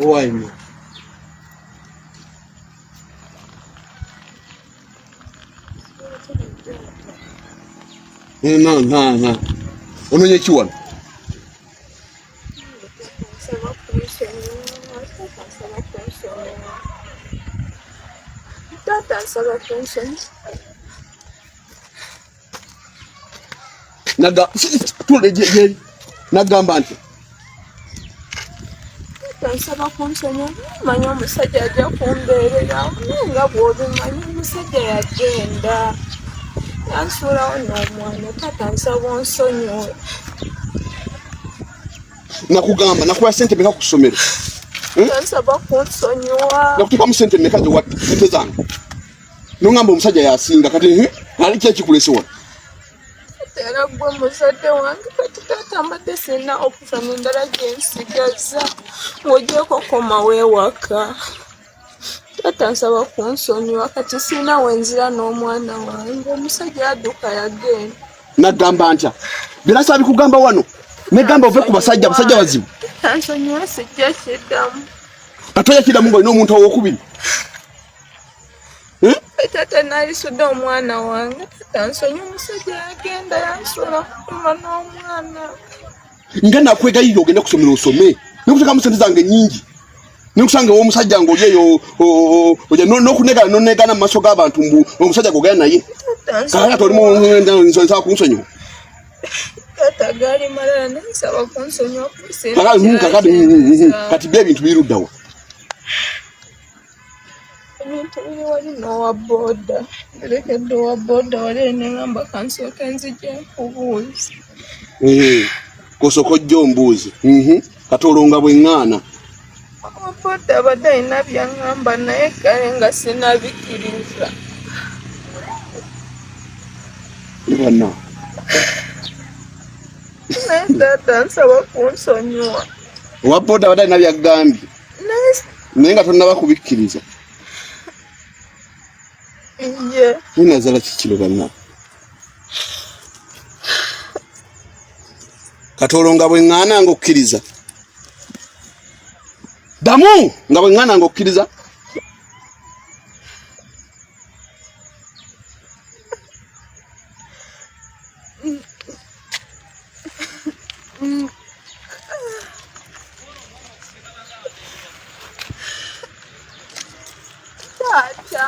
OMWANA. Na. Ononye kiwano. Tata nsaba pension. Tuleje nagamba nti nsaba pension manya omusajja ajja kumbeerera nga bw'obimanyi omusajja yagenda yansuulawo n'omwana tata nsaba onsonyiwe. nakugamba nakuwa sente meka ku ssomero. Nsaba kunsonyiwa. Nakutukamu sente meka sente zange. Nongamba omusajja yasinga kati ali kye kikulesewa. Era gwe muzadde wange kati taata mbadde sirina okufa mu ndala gyensigaza ng'ogyeko koma weewaka. Taata nsaba kunsonyiwa kati sirina wenzira n'omwana wange omusajja adduka yagenda. Nagamba ntya birasa bikugamba wano negamba ove ku basajja bazibu. Tansonyiwa sijja kiddamu. Atoya kiddamu ng'olina omuntu owokubiri. Tata nalisudde omwana wange tata nsonyiwa omusajja yagenda yansula kuma n'omwana. Nga nakwegayirira ogenda kusomera osome nekutekamu sente zange nnyingi nekusanga omusajja ng'oli eyo n'okunegana mu maaso g'abantu mbu omusajja gogaya naye kala tolimu nsonyiwa kunsonyiwa. Tata gali malala nsaba kunsonyiwa kati bye ebintu biruddawa. Ebintu biri wali n'owa booda erekedde owa booda wali neŋŋamba kansooke nzija nkubuuze. Kosoko ojja ombuuze kati olonga bweŋŋaana. Owa booda abadde alina by'aŋŋamba naye kale nga sinabikiriza. Banna naye taata nsaba kunsonyiwa. owa booda abadde alina by'aggambye naye nga tonnaba kubikkiriza. Ye Ninazala kikiro banna. Katolo nga bweŋŋaana ng'okkiriza. Damu nga bweŋŋaana ng'okkiriza. Tata.